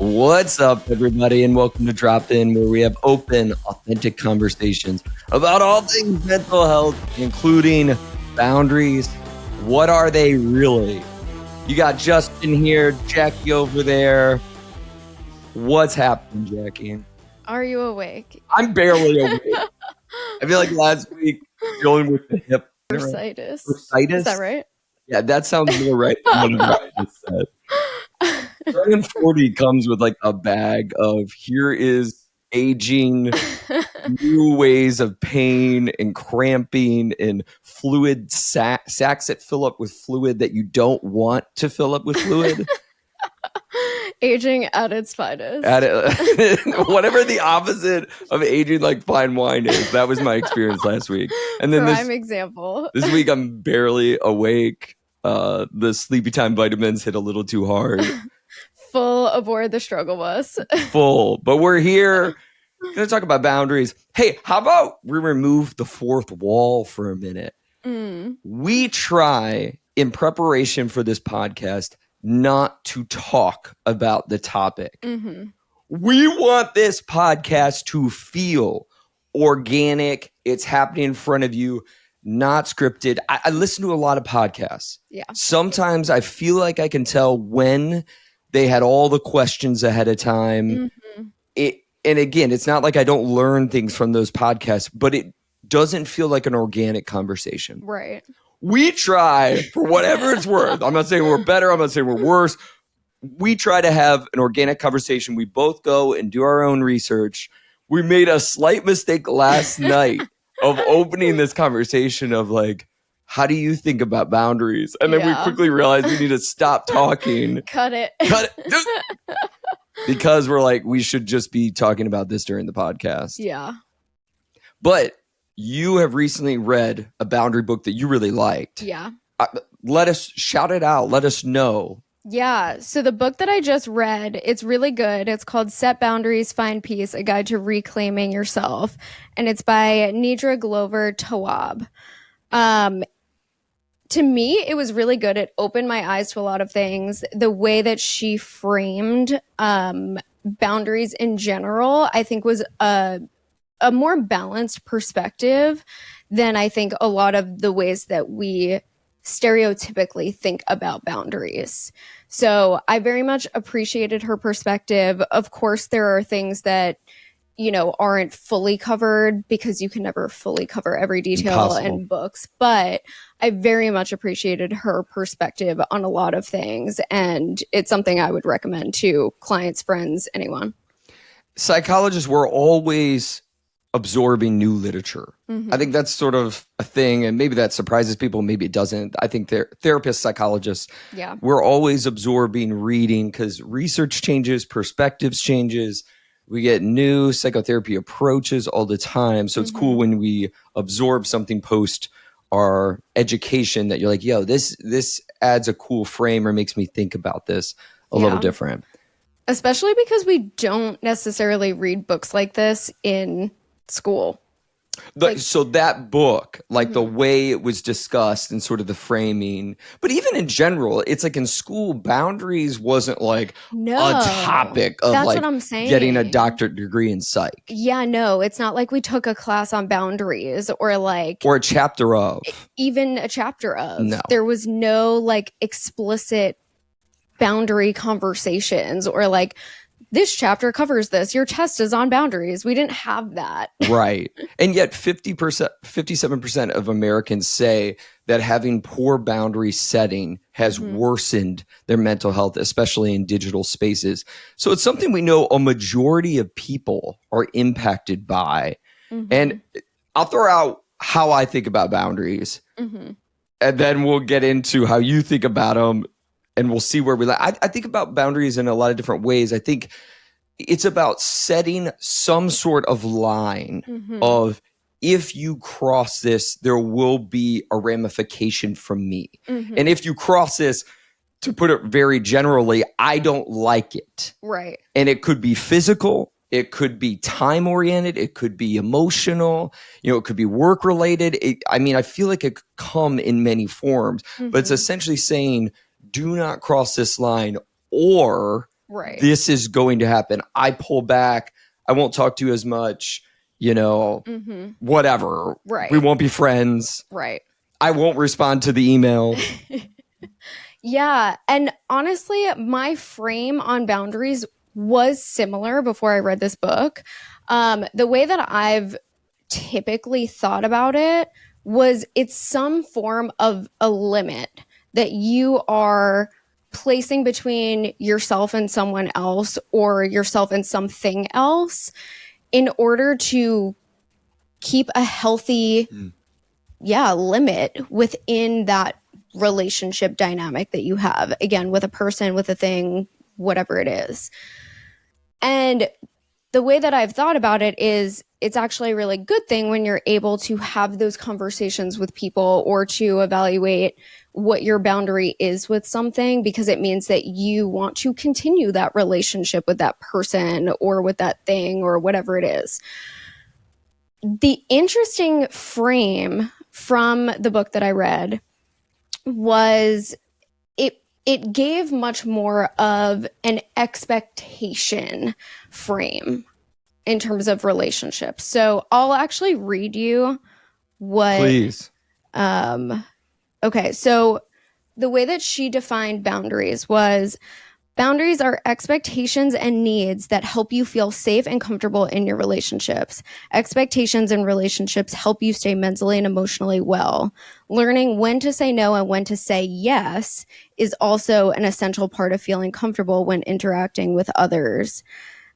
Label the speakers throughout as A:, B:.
A: What's up, everybody, and welcome to Drop In, where we have open, authentic conversations about all things mental health, including boundaries. What are they really? You got Justin here, Jackie over there. What's happening, Jackie?
B: Are you awake?
A: I'm barely awake. I feel like last week dealing with the hip.
B: Bursitis.
A: Bursitis?
B: Is that right?
A: Yeah, that sounds more right than what I just said. Turning 40 comes with like a bag of here is aging, new ways of pain and cramping and fluid sacks that fill up with fluid that you don't want to fill up with fluid.
B: Aging at its finest.
A: Whatever the opposite of aging like fine wine is. That was my experience last week. And then
B: Prime example.
A: This week I'm barely awake. The sleepy time vitamins hit a little too hard.
B: Full aboard the struggle bus.
A: Full. But we're here going to talk about boundaries. Hey, how about we remove the fourth wall for a minute? We try, in preparation for this podcast, not to talk about the topic. We want this podcast to feel organic. It's happening in front of you, not scripted. I listen to a lot of podcasts.
B: Yeah.
A: Sometimes I feel like I can tell when they had all the questions ahead of time. And again, it's not like I don't learn things from those podcasts, but it doesn't feel like an organic conversation.
B: Right.
A: We try, for whatever it's worth. I'm not saying we're better. I'm not saying we're worse. We try to have an organic conversation. We both go and do our own research. We made a slight mistake last night of opening this conversation of like, how do you think about boundaries? And then we quickly realized we need to stop talking.
B: Cut it.
A: Because we're like, we should just be talking about this during the podcast.
B: Yeah.
A: But you have recently read a boundary book that you really liked.
B: Yeah.
A: Let us shout it out. Let us know.
B: Yeah. So the book that I just read, it's really good. It's called Set Boundaries, Find Peace, A Guide to Reclaiming Yourself. And it's by Nidra Glover Tawwab. To me, it was really good. It opened my eyes to a lot of things. The way that she framed boundaries in general, I think was a more balanced perspective than I think a lot of the ways that we stereotypically think about boundaries. So I very much appreciated her perspective. Of course, there are things that, you know, aren't fully covered because you can never fully cover every detail in books. But I very much appreciated her perspective on a lot of things. And it's something I would recommend to clients, friends, anyone.
A: Psychologists were always absorbing new literature. I think that's sort of a thing, and maybe that surprises people, maybe it doesn't. I think therapists, psychologists, we're always absorbing reading because research changes, perspectives changes. We get new psychotherapy approaches all the time. So it's cool when we absorb something post our education that you're like, yo, this adds a cool frame or makes me think about this a little different.
B: Especially because we don't necessarily read books like this in school.
A: So that book, like the way it was discussed and sort of the framing, but even in general, it's like in school, boundaries wasn't like a topic of
B: that's
A: like
B: what I'm saying.
A: Getting a doctorate degree in psych.
B: Yeah, no, it's not like we took a class on boundaries or a
A: chapter of.
B: Even a chapter of.
A: No.
B: There was no like explicit boundary conversations or like, this chapter covers this. Your test is on boundaries. We didn't have that.
A: Right. And yet 57% of Americans say that having poor boundary setting has worsened their mental health, especially in digital spaces. So it's something we know a majority of people are impacted by. And I'll throw out how I think about boundaries. And then we'll get into how you think about them. And we'll see where we land. I think about boundaries in a lot of different ways. I think it's about setting some sort of line of if you cross this, there will be a ramification from me. And if you cross this, to put it very generally, I don't like it.
B: Right.
A: And it could be physical. It could be time oriented. It could be emotional. You know, it could be work related. I feel like it could come in many forms, but it's essentially saying, do not cross this line, or
B: Right.
A: this is going to happen. I pull back. I won't talk to you as much, whatever.
B: Right.
A: We won't be friends.
B: Right.
A: I won't respond to the email.
B: Yeah. And honestly, my frame on boundaries was similar before I read this book. The way that I've typically thought about it was it's some form of a limit that you are placing between yourself and someone else or yourself and something else in order to keep a healthy limit within that relationship dynamic that you have, again, with a person, with a thing, whatever it is. And the way that I've thought about it is it's actually a really good thing when you're able to have those conversations with people or to evaluate what your boundary is with something, because it means that you want to continue that relationship with that person or with that thing or whatever it is. The interesting frame from the book that I read was it gave much more of an expectation frame in terms of relationships. So I'll actually read you what.
A: Please.
B: Okay, so the way that she defined boundaries was boundaries are expectations and needs that help you feel safe and comfortable in your relationships. Expectations in relationships help you stay mentally and emotionally well. Learning when to say no and when to say yes is also an essential part of feeling comfortable when interacting with others.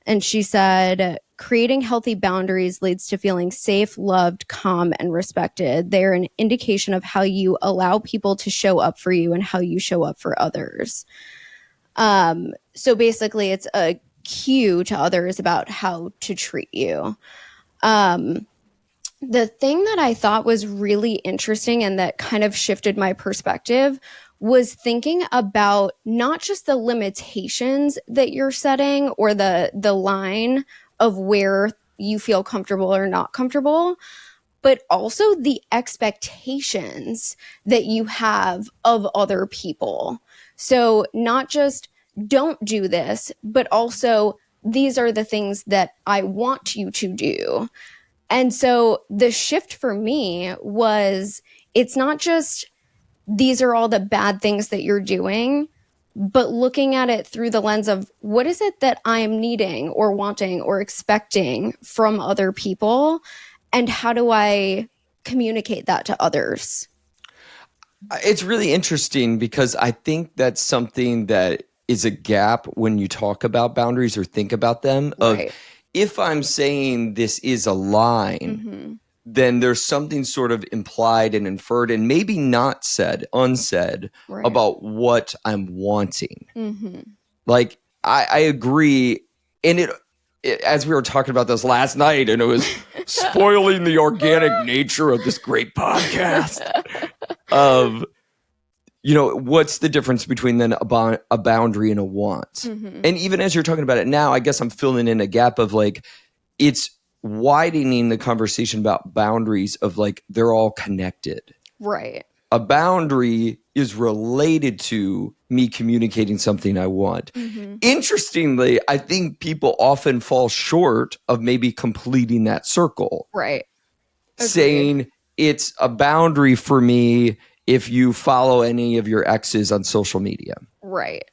B: And she said, creating healthy boundaries leads to feeling safe, loved, calm, and respected. They're an indication of how you allow people to show up for you and how you show up for others. So basically, it's a cue to others about how to treat you. The thing that I thought was really interesting and that kind of shifted my perspective was thinking about not just the limitations that you're setting or the line of where you feel comfortable or not comfortable, but also the expectations that you have of other people. So not just don't do this, but also these are the things that I want you to do. And so the shift for me was it's not just these are all the bad things that you're doing, but looking at it through the lens of what is it that I am needing or wanting or expecting from other people, and how do I communicate that to others?
A: It's really interesting because I think that's something that is a gap when you talk about boundaries or think about them.
B: Right.
A: Of if I'm saying this is a line, then there's something sort of implied and inferred and maybe not said, unsaid about what I'm wanting. Like, I agree. And it, as we were talking about this last night, and it was spoiling the organic nature of this great podcast of, what's the difference between then a boundary and a want? And even as you're talking about it now, I guess I'm filling in a gap of like, it's widening the conversation about boundaries of like, they're all connected.
B: Right.
A: A boundary is related to me communicating something I want. Interestingly, I think people often fall short of maybe completing that circle.
B: Right.
A: Saying it's a boundary for me if you follow any of your exes on social media.
B: Right.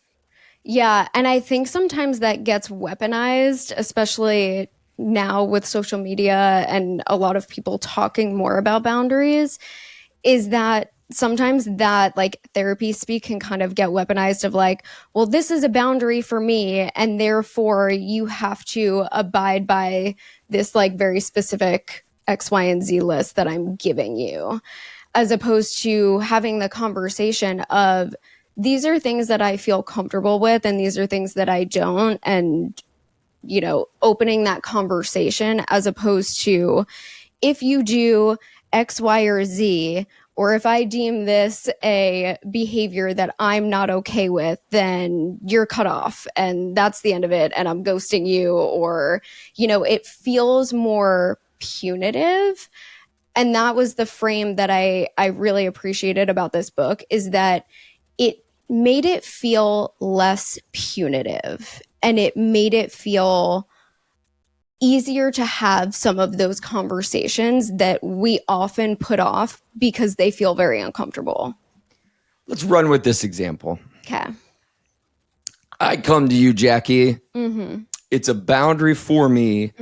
B: Yeah. And I think sometimes that gets weaponized, especially now with social media and a lot of people talking more about boundaries, is that sometimes that like therapy speak can kind of get weaponized of like, well, this is a boundary for me, and therefore you have to abide by this like very specific X, Y, and Z list that I'm giving you, as opposed to having the conversation of these are things that I feel comfortable with and these are things that I don't, and opening that conversation as opposed to if you do X, Y, or Z, or if I deem this a behavior that I'm not okay with, then you're cut off and that's the end of it and I'm ghosting you, or, it feels more punitive. And that was the frame that I really appreciated about this book, is that it made it feel less punitive, and it made it feel easier to have some of those conversations that we often put off because they feel very uncomfortable.
A: Let's run with this example.
B: Okay.
A: I come to you, Jackie. Mm-hmm. It's a boundary for me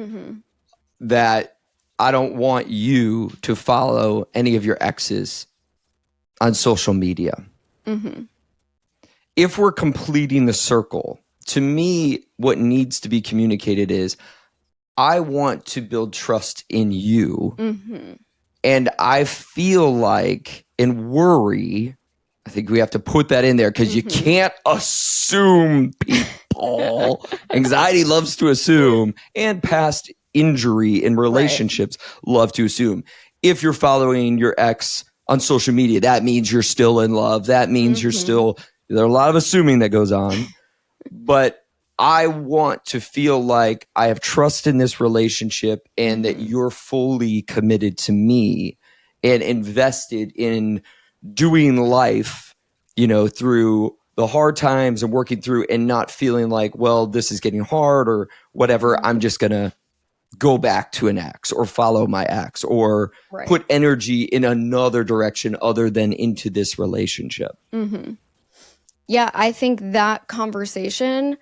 A: that I don't want you to follow any of your exes on social media. Mm-hmm. If we're completing the circle, to me, what needs to be communicated is I want to build trust in you. Mm-hmm. And I feel like and worry, I think we have to put that in there because you can't assume people. Anxiety loves to assume, and past injury in relationships love to assume. If you're following your ex on social media, that means you're still in love. That means you're still, there's a lot of assuming that goes on. But I want to feel like I have trust in this relationship and that you're fully committed to me and invested in doing life, through the hard times and working through and not feeling like, well, this is getting hard or whatever. I'm just going to go back to an ex or follow my ex or put energy in another direction other than into this relationship. Mm-hmm.
B: Yeah, I think that conversation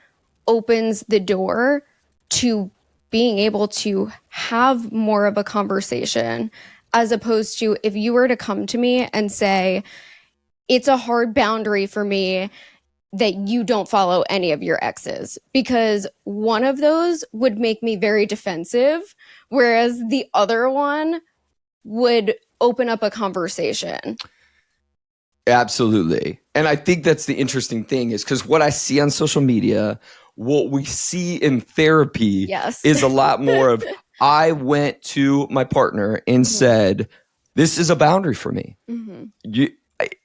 B: opens the door to being able to have more of a conversation, as opposed to if you were to come to me and say, it's a hard boundary for me that you don't follow any of your exes, because one of those would make me very defensive, whereas the other one would open up a conversation.
A: Absolutely. And I think that's the interesting thing is because what I see on social media, what we see in therapy is a lot more of, I went to my partner and said, this is a boundary for me. Mm-hmm.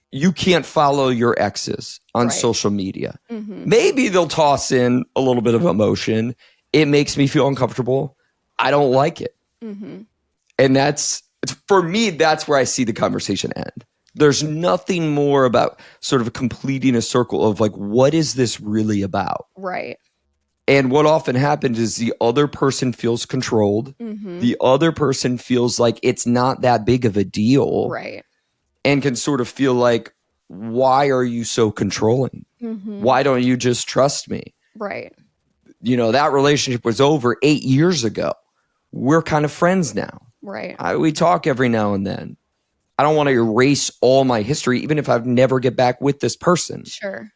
A: You can't follow your exes on social media. Mm-hmm. Maybe they'll toss in a little bit of emotion. It makes me feel uncomfortable. I don't like it. Mm-hmm. And for me, that's where I see the conversation end. There's nothing more about sort of completing a circle of like, what is this really about?
B: Right.
A: And what often happens is the other person feels controlled. Mm-hmm. The other person feels like it's not that big of a deal.
B: Right.
A: And can sort of feel like, why are you so controlling? Mm-hmm. Why don't you just trust me?
B: Right.
A: That relationship was over 8 years ago. We're kind of friends now.
B: Right.
A: We talk every now and then. I don't want to erase all my history, even if I never get back with this person.
B: Sure.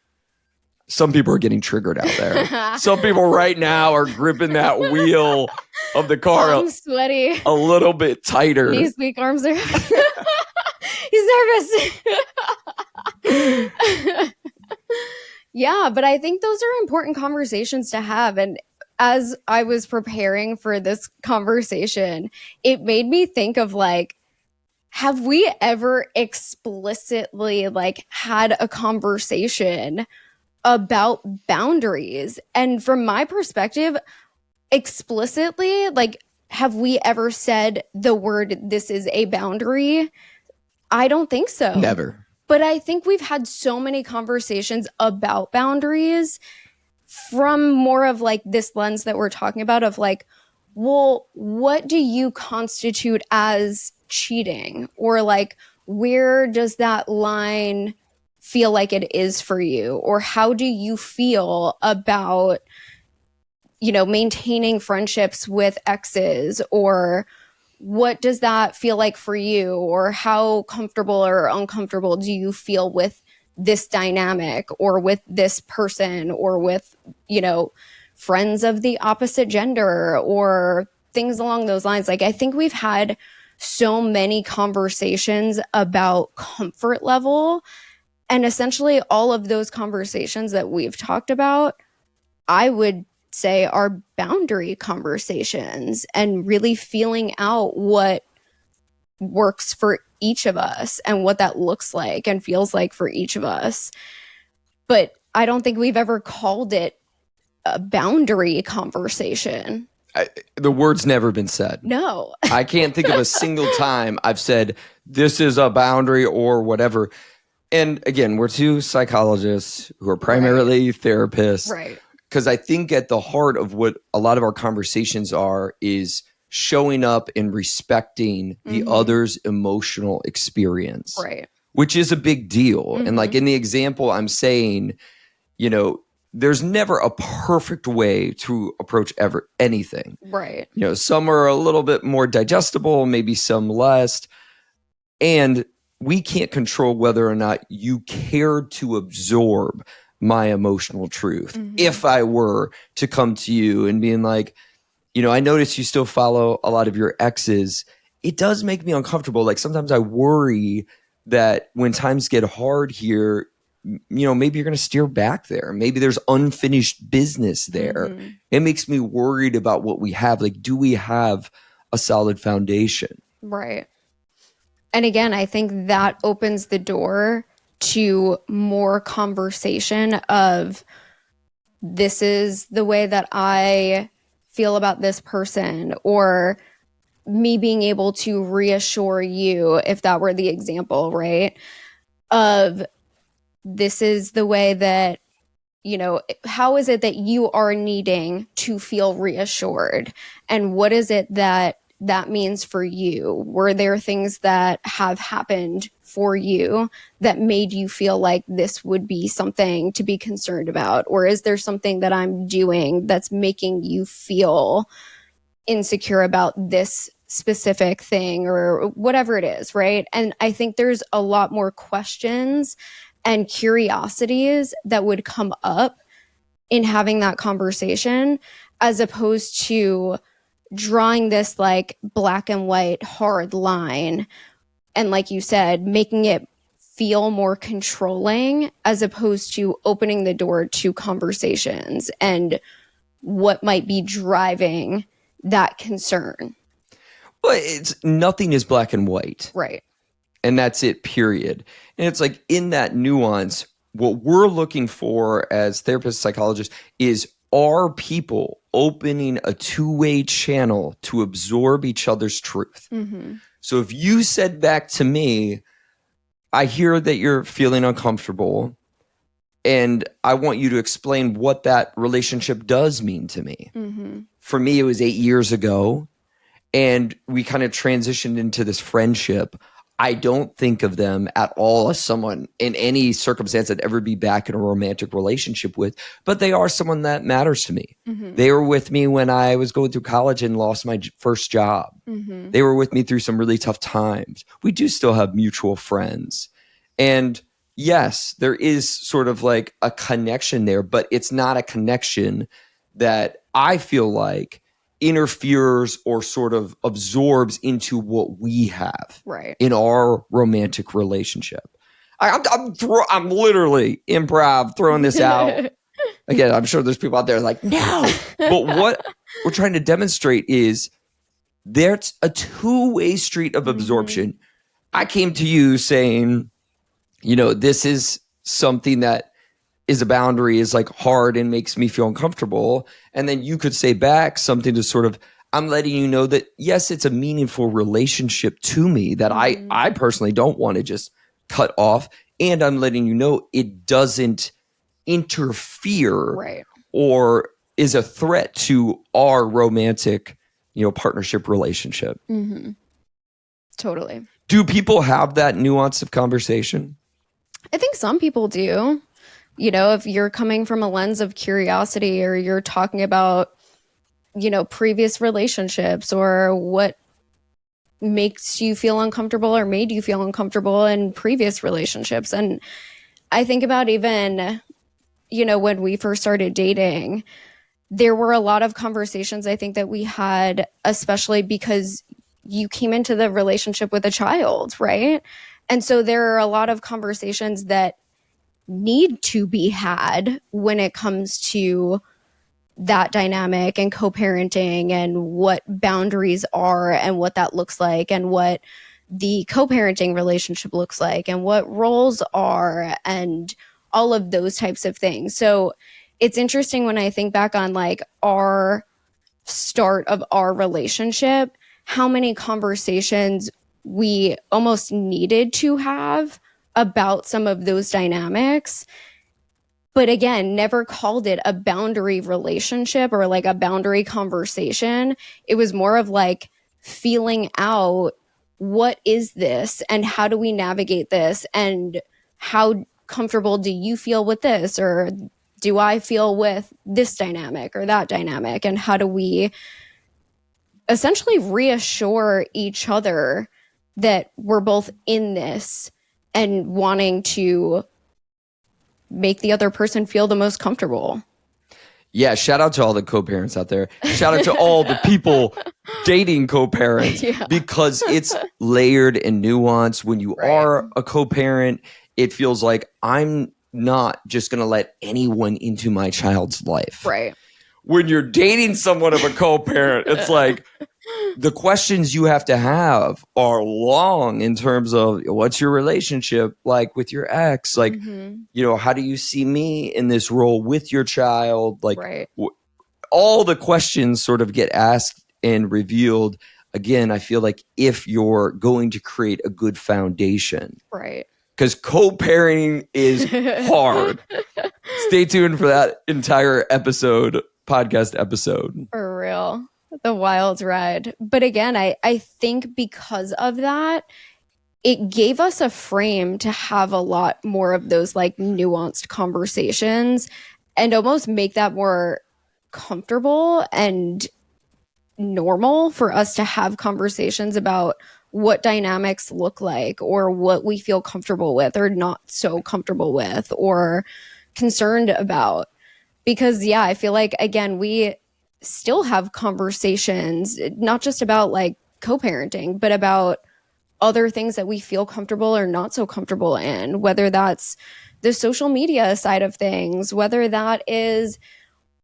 A: Some people are getting triggered out there. Some people right now are gripping that wheel of the car.
B: I'm sweaty.
A: A little bit tighter.
B: These weak arms are... He's nervous. Yeah, but I think those are important conversations to have. And as I was preparing for this conversation, it made me think of like, have we ever explicitly like had a conversation about boundaries? And from my perspective, explicitly, like, have we ever said the word, this is a boundary? I don't think so.
A: Never.
B: But I think we've had so many conversations about boundaries from more of like this lens that we're talking about of like, well, what do you constitute as cheating? Or like, where does that line feel like it is for you? Or how do you feel about, maintaining friendships with exes? Or what does that feel like for you? Or how comfortable or uncomfortable do you feel with this dynamic or with this person or with, friends of the opposite gender or things along those lines? Like, I think we've had so many conversations about comfort level, and essentially all of those conversations that we've talked about, I would say, are boundary conversations and really feeling out what works for each of us and what that looks like and feels like for each of us. But I don't think we've ever called it a boundary conversation.
A: The word's never been said.
B: No.
A: I can't think of a single time I've said, this is a boundary or whatever. And again, we're two psychologists who are primarily therapists.
B: Right.
A: Because I think at the heart of what a lot of our conversations are is showing up and respecting the other's emotional experience.
B: Right.
A: Which is a big deal. And like in the example, I'm saying, you know, there's never a perfect way to approach anything.
B: Right.
A: You know, some are a little bit more digestible, maybe some less. And we can't control whether or not you cared to absorb my emotional truth. If I were to come to you and being like, you know, I notice you still follow a lot of your exes, it does make me uncomfortable. Like sometimes I worry that when times get hard here, you know, maybe you're going to steer back there. Maybe there's unfinished business there. It makes me worried about what we have. Like, do we have a solid foundation?
B: Right. And again, I think that opens the door to more conversation of this is the way that I feel about this person, or me being able to reassure you, if that were the example, right? Of this is the way that, you know, how is it that you are needing to feel reassured? And what is it that means for you? Were there things that have happened for you that made you feel like this would be something to be concerned about? Or is there something that I'm doing that's making you feel insecure about this specific thing or whatever it is, right? And I think there's a lot more questions and curiosities that would come up in having that conversation, as opposed to drawing this like black and white hard line. And like you said, making it feel more controlling, as opposed to opening the door to conversations and what might be driving that concern.
A: Well, nothing is black and white.
B: Right.
A: And that's it, period. And it's like in that nuance, what we're looking for as therapists, psychologists, is are people opening a two-way channel to absorb each other's truth? So if you said back to me, I hear that you're feeling uncomfortable, and I want you to explain what that relationship does mean to me. For me, it was 8 years ago, and we kind of transitioned into this friendship. I don't think of them at all as someone in any circumstance I'd ever be back in a romantic relationship with, but they are someone that matters to me. They were with me when I was going through college and lost my first job. They were with me through some really tough times. We do still have mutual friends. And yes, there is sort of like a connection there, but it's not a connection that I feel like interferes or sort of absorbs into what we have in our romantic relationship. I'm literally improv throwing this out. Again, I'm sure there's people out there like, no. But what we're trying to demonstrate is there's a two-way street of absorption. I came to you saying, you know, this is something that is a boundary, is like hard and makes me feel uncomfortable. And then you could say back something to sort of, I'm letting you know that, yes, it's a meaningful relationship to me that I personally don't want to just cut off. And I'm letting you know it doesn't interfere or is a threat to our romantic, you know, partnership relationship.
B: Totally.
A: Do people have that nuance of conversation?
B: I think some people do. You know, if you're coming from a lens of curiosity, or you're talking about, you know, previous relationships, or what makes you feel uncomfortable or made you feel uncomfortable in previous relationships. And I think about even, you know, when we first started dating, there were a lot of conversations I think that we had, especially because you came into the relationship with a child, right? And so there are a lot of conversations that need to be had when it comes to that dynamic and co-parenting, and what boundaries are, and what that looks like, and what the co-parenting relationship looks like, and what roles are, and all of those types of things. So it's interesting when I think back on like our start of our relationship, how many conversations we almost needed to have about some of those dynamics, but again, never called it a boundary relationship or like a boundary conversation. It was more of like feeling out, what is this and how do we navigate this, and how comfortable do you feel with this, or do I feel with this dynamic or that dynamic, and how do we essentially reassure each other that we're both in this and wanting to make the other person feel the most comfortable.
A: Yeah, shout out to all the co-parents out there. Shout out to all the people dating co-parents, because it's layered and nuanced. When you are a co-parent, it feels like I'm not just going to let anyone into my child's life.
B: Right.
A: When you're dating someone of a co-parent, it's like the questions you have to have are long in terms of what's your relationship like with your ex? Like, how do you see me in this role with your child? Like all the questions sort of get asked and revealed. Again, I feel like if you're going to create a good foundation,
B: right?
A: Because co-parenting is hard. Stay tuned for that entire podcast episode.
B: For real. The wild ride. But again, I think because of that, it gave us a frame to have a lot more of those like nuanced conversations and almost make that more comfortable and normal for us to have conversations about what dynamics look like, or what we feel comfortable with or not so comfortable with or concerned about. Because I feel like, again, we still have conversations, not just about like co-parenting, but about other things that we feel comfortable or not so comfortable in, whether that's the social media side of things, whether that is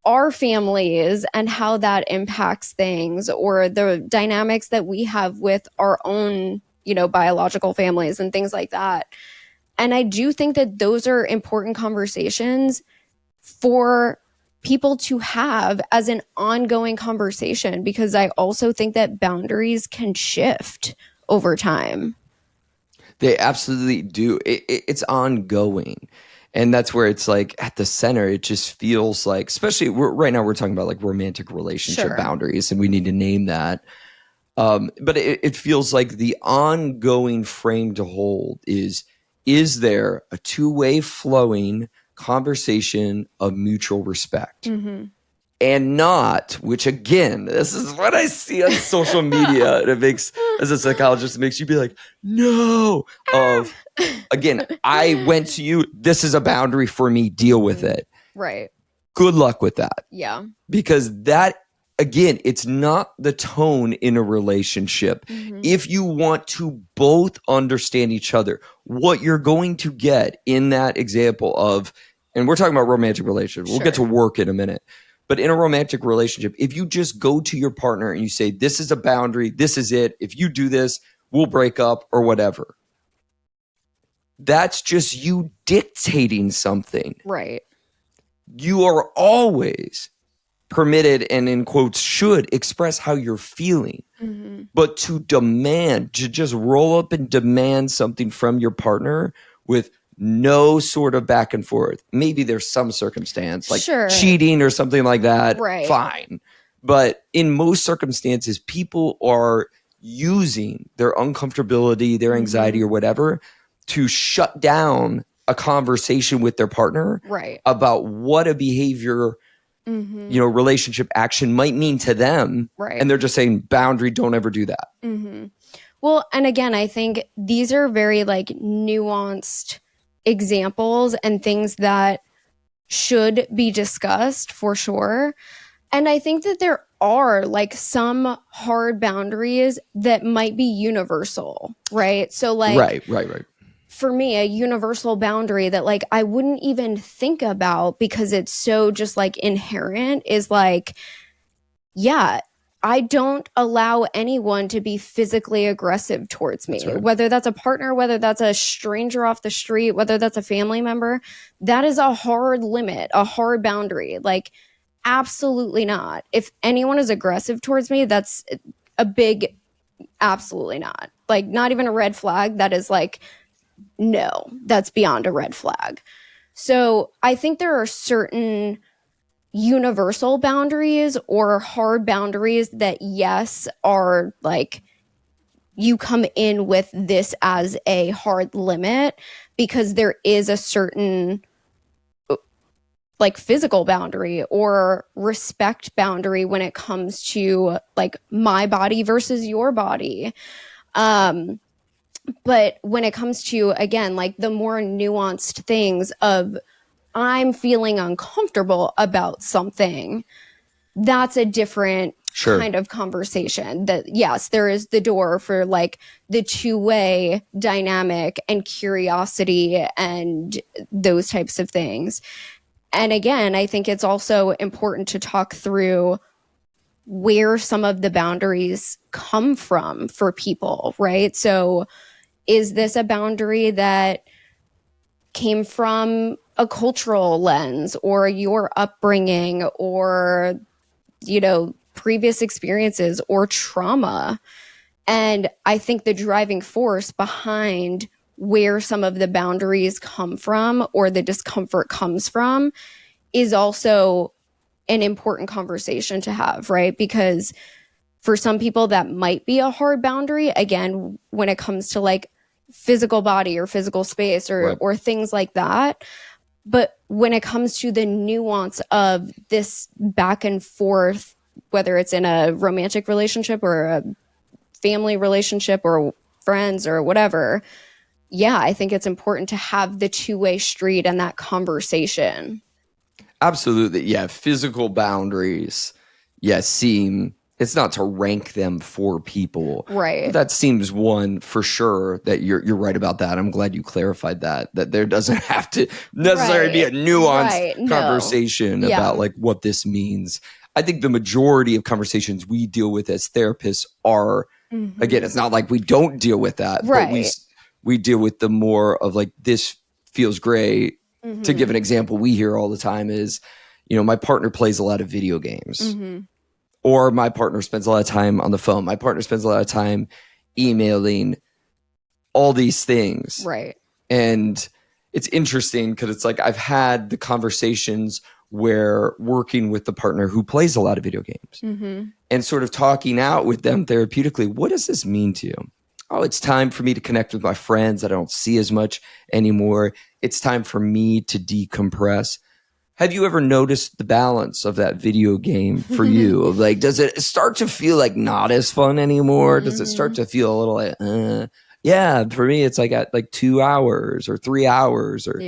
B: our families and how that impacts things, or the dynamics that we have with our own, biological families and things like that. And I do think that those are important conversations for people to have as an ongoing conversation, because I also think that boundaries can shift over time.
A: They absolutely do. It's ongoing. And that's where it's like at the center, it just feels like, especially right now we're talking about like romantic relationship boundaries, and we need to name that. But it feels like the ongoing frame to hold is there a two-way flowing conversation of mutual respect? And not, which again, this is what I see on social media. And it makes, as a psychologist, it makes you be like, no, again, I went to you. This is a boundary for me. Deal with it.
B: Right.
A: Good luck with that.
B: Yeah.
A: Because that, again, it's not the tone in a relationship. If you want to both understand each other, what you're going to get in that example of, and we're talking about romantic relationships. We'll get to work in a minute. But in a romantic relationship, if you just go to your partner and you say, this is a boundary, this is it. If you do this, we'll break up or whatever. That's just you dictating something.
B: Right.
A: You are always permitted and in quotes should express how you're feeling. But to just roll up and demand something from your partner with no sort of back and forth. Maybe there's some circumstance like cheating or something like that.
B: Right.
A: Fine. But in most circumstances, people are using their uncomfortability, their anxiety or whatever to shut down a conversation with their partner about what a behavior, relationship action might mean to them.
B: Right.
A: And they're just saying boundary, don't ever do that.
B: Well, and again, I think these are very like nuanced examples and things that should be discussed for sure. And I think that there are like some hard boundaries that might be universal, right? So like,
A: right.
B: For me, a universal boundary that like I wouldn't even think about because it's so just like inherent is like, I don't allow anyone to be physically aggressive towards me, whether that's a partner, whether that's a stranger off the street, whether that's a family member. That is a hard limit, a hard boundary. Like, absolutely not. If anyone is aggressive towards me, that's a big absolutely not. Like, not even a red flag. That is like no, that's beyond a red flag. So I think there are certain universal boundaries or hard boundaries that, yes, are like, you come in with this as a hard limit because there is a certain like physical boundary or respect boundary when it comes to like my body versus your body. But when it comes to, again, like the more nuanced things of I'm feeling uncomfortable about something, that's a different kind of conversation. That, yes, there is the door for like the two-way dynamic and curiosity and those types of things. And again, I think it's also important to talk through where some of the boundaries come from for people, right? So is this a boundary that came from a cultural lens or your upbringing or, you know, previous experiences or trauma? And I think the driving force behind where some of the boundaries come from or the discomfort comes from is also an important conversation to have, right? Because for some people that might be a hard boundary, again, when it comes to like physical body or physical space or things like that. But when it comes to the nuance of this back and forth, whether it's in a romantic relationship or a family relationship or friends or whatever, yeah, I think it's important to have the two-way street and that conversation.
A: Absolutely. Yeah. Physical boundaries. Yeah. It's not to rank them for people.
B: Right.
A: But that seems one for sure that you're right about that. I'm glad you clarified that there doesn't have to necessarily be a nuanced conversation about like what this means. I think the majority of conversations we deal with as therapists are, again, it's not like we don't deal with that, but we deal with the more of like, this feels great. To give an example we hear all the time is, you know, my partner plays a lot of video games. Or my partner spends a lot of time on the phone. My partner spends a lot of time emailing, all these things.
B: Right.
A: And it's interesting because it's like I've had the conversations where working with the partner who plays a lot of video games and sort of talking out with them therapeutically, what does this mean to you? Oh, it's time for me to connect with my friends that I don't see as much anymore. It's time for me to decompress. Have you ever noticed the balance of that video game for you? Of like, does it start to feel like not as fun anymore? Does it start to feel a little like, yeah, for me, it's like at like 2 hours or 3 hours or,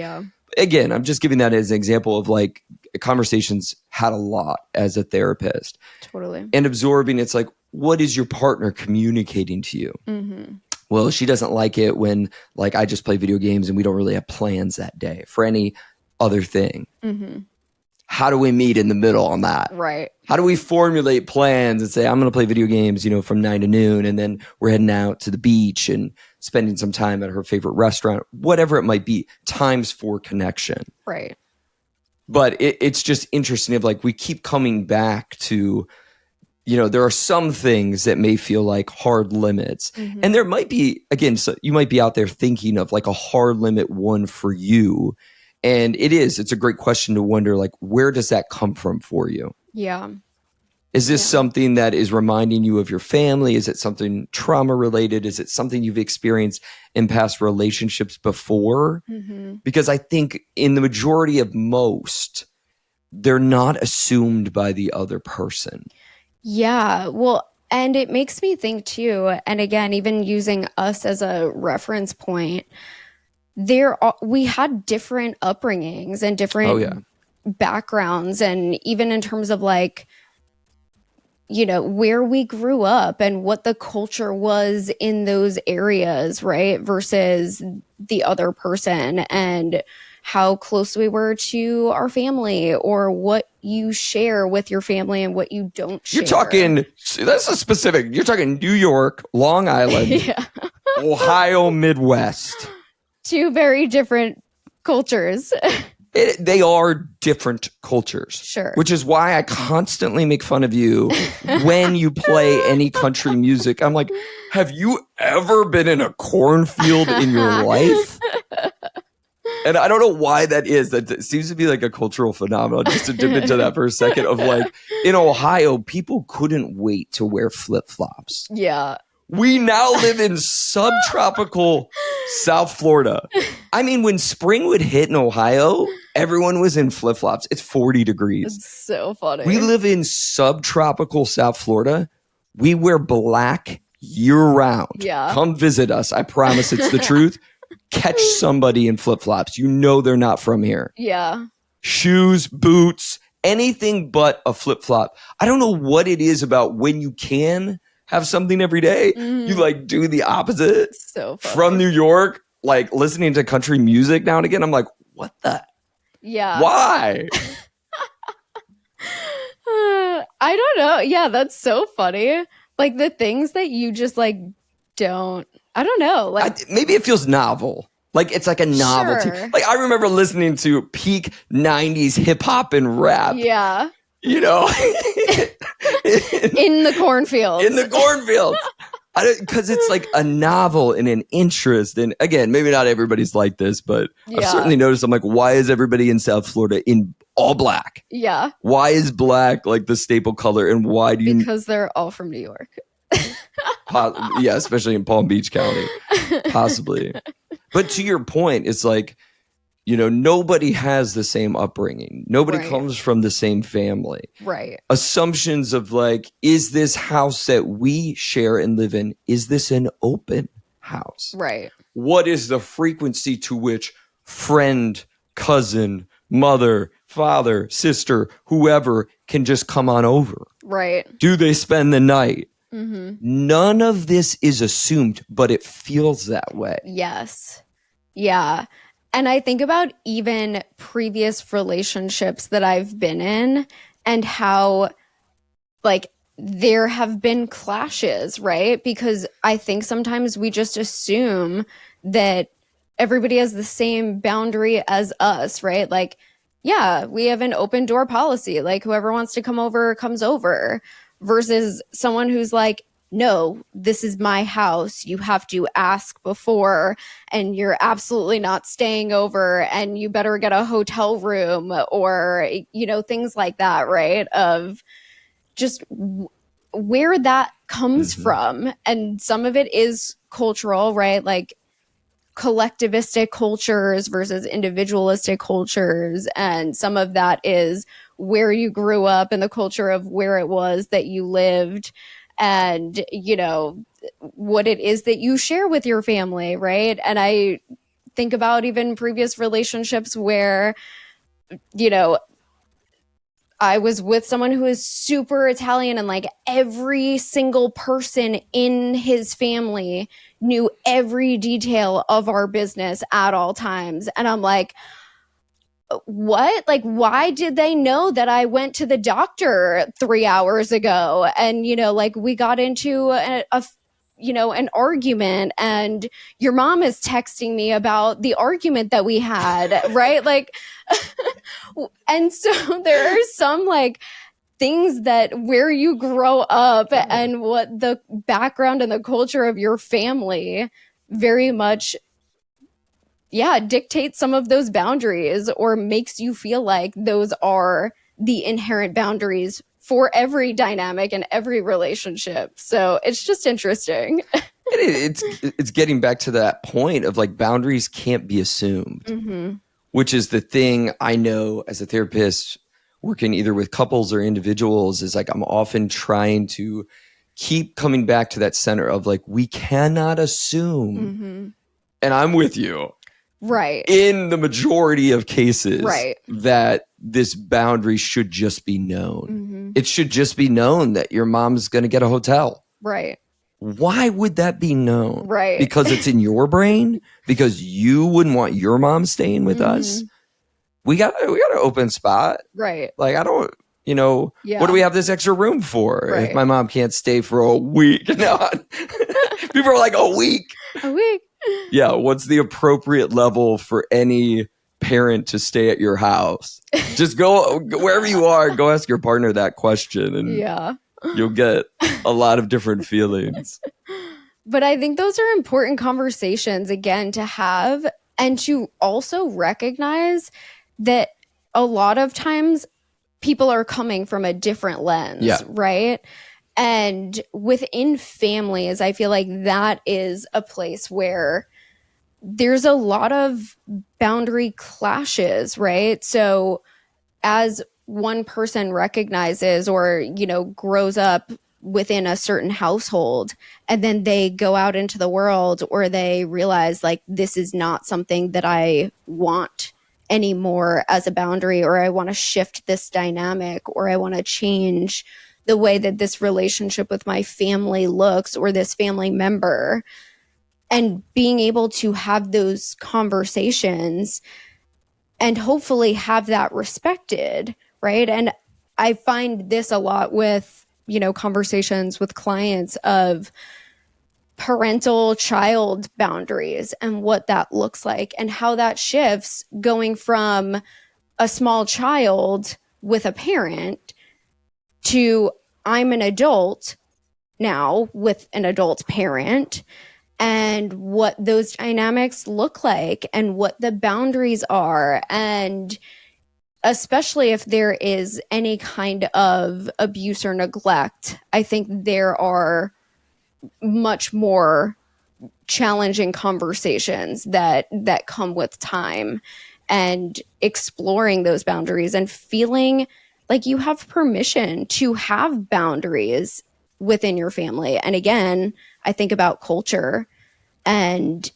A: again, I'm just giving that as an example of like conversations had a lot as a therapist.
B: Totally.
A: And absorbing, it's like, what is your partner communicating to you? Well, she doesn't like it when like I just play video games and we don't really have plans that day for any other thing. How do we meet in the middle on that?
B: Right.
A: How do we formulate plans and say, I'm going to play video games, you know, from 9 to noon, and then we're heading out to the beach and spending some time at her favorite restaurant, whatever it might be, times for connection.
B: Right.
A: But it's just interesting of like, we keep coming back to, you know, there are some things that may feel like hard limits. And there might be, again, so you might be out there thinking of like a hard limit one for you. And it's a great question to wonder, like, where does that come from for you?
B: Yeah.
A: Is this something that is reminding you of your family? Is it something trauma related? Is it something you've experienced in past relationships before? Because I think in the majority of most, they're not assumed by the other person.
B: Yeah. Well, and it makes me think too, and again, even using us as a reference point, we had different upbringings and different backgrounds, and even in terms of like, you know, where we grew up and what the culture was in those areas, right? Versus the other person, and how close we were to our family, or what you share with your family and what you don't share.
A: You're talking, that's a specific, you're talking New York, Long Island, Ohio, Midwest.
B: Two very different cultures.
A: They are different cultures.
B: Sure.
A: Which is why I constantly make fun of you when you play any country music. I'm like, have you ever been in a cornfield in your life? And I don't know why that is. That seems to be like a cultural phenomenon, just to dip into that for a second, of like, in Ohio, people couldn't wait to wear flip-flops.
B: Yeah.
A: We now live in subtropical South Florida. I mean, when spring would hit in Ohio, everyone was in flip-flops. It's 40 degrees.
B: It's so funny.
A: We live in subtropical South Florida. We wear black year-round.
B: Yeah.
A: Come visit us. I promise it's the truth. Catch somebody in flip-flops. You know they're not from here.
B: Yeah.
A: Shoes, boots, anything but a flip-flop. I don't know what it is about when you can have something every day. You like do the opposite.
B: So funny.
A: From New York, like listening to country music now and again, I'm like, what the?
B: Yeah.
A: Why?
B: I don't know. Yeah, that's so funny. Like the things that you just like don't, I don't know. Like
A: Maybe it feels novel. Like it's like a novelty.
B: Sure.
A: Like I remember listening to peak 90s hip hop and rap.
B: Yeah.
A: You know?
B: In the cornfields.
A: In the cornfields. Because it's like a novel and an interest. And again, maybe not everybody's like this, but I've certainly noticed, I'm like, why is everybody in South Florida in all black?
B: Yeah.
A: Why is black like the staple color? And why do you...
B: Because they're all from New York.
A: Yeah, especially in Palm Beach County. Possibly. But to your point, it's like, you know, nobody has the same upbringing. Nobody comes from the same family.
B: Right.
A: Assumptions of like, is this house that we share and live in, is this an open house?
B: Right.
A: What is the frequency to which friend, cousin, mother, father, sister, whoever can just come on over?
B: Right.
A: Do they spend the night? None of this is assumed, but it feels that way.
B: Yes. Yeah. And I think about even previous relationships that I've been in and how like there have been clashes, right? Because I think sometimes we just assume that everybody has the same boundary as us, right? Like, yeah, we have an open door policy. Like whoever wants to come over comes over, versus someone who's like, no, this is my house. You have to ask before, and you're absolutely not staying over, and you better get a hotel room, or, you know, things like that, right? Of just where that comes from. And some of it is cultural, right? Like collectivistic cultures versus individualistic cultures. And some of that is where you grew up and the culture of where it was that you lived, and, you know, what it is that you share with your family, right? And I think about even previous relationships where, you know, I was with someone who is super Italian, and like every single person in his family knew every detail of our business at all times. And I'm like, what? Like, why did they know that I went to the doctor 3 hours ago? And, you know, like we got into you know, an argument, and your mom is texting me about the argument that we had, right? Like, and so there are some like things that where you grow up and what the background and the culture of your family very much dictates some of those boundaries, or makes you feel like those are the inherent boundaries for every dynamic and every relationship. So it's just interesting.
A: It's getting back to that point of like boundaries can't be assumed, which is the thing I know as a therapist working either with couples or individuals, is like I'm often trying to keep coming back to that center of like, we cannot assume, and I'm with you.
B: Right.
A: In the majority of cases,
B: right,
A: that this boundary should just be known. It should just be known that your mom's going to get a hotel.
B: Right.
A: Why would that be known?
B: Right.
A: Because it's in your brain? Because you wouldn't want your mom staying with us? We got an open spot.
B: Right.
A: Like, I don't, you know, what do we have this extra room for if my mom can't stay for a week? No. People are like, a week?
B: A week.
A: Yeah, what's the appropriate level for any parent to stay at your house. Just go wherever you are, go ask your partner that question, and you'll get a lot of different feelings.
B: But I think those are important conversations, again, to have, and to also recognize that a lot of times people are coming from a different lens, right? And within families, I feel like that is a place where there's a lot of boundary clashes, right? So as one person recognizes or, grows up within a certain household, and then they go out into the world, or they realize like, this is not something that I want anymore as a boundary, or I want to shift this dynamic, or I want to change the way that this relationship with my family looks, or this family member. And being able to have those conversations and hopefully have that respected, right? And I find this a lot with, conversations with clients of parental child boundaries and what that looks like, and how that shifts going from a small child with a parent to I'm an adult now with an adult parent, and what those dynamics look like and what the boundaries are. And especially if there is any kind of abuse or neglect, I think there are much more challenging conversations that come with time and exploring those boundaries and feeling like you have permission to have boundaries within your family. And again, I think about culture, and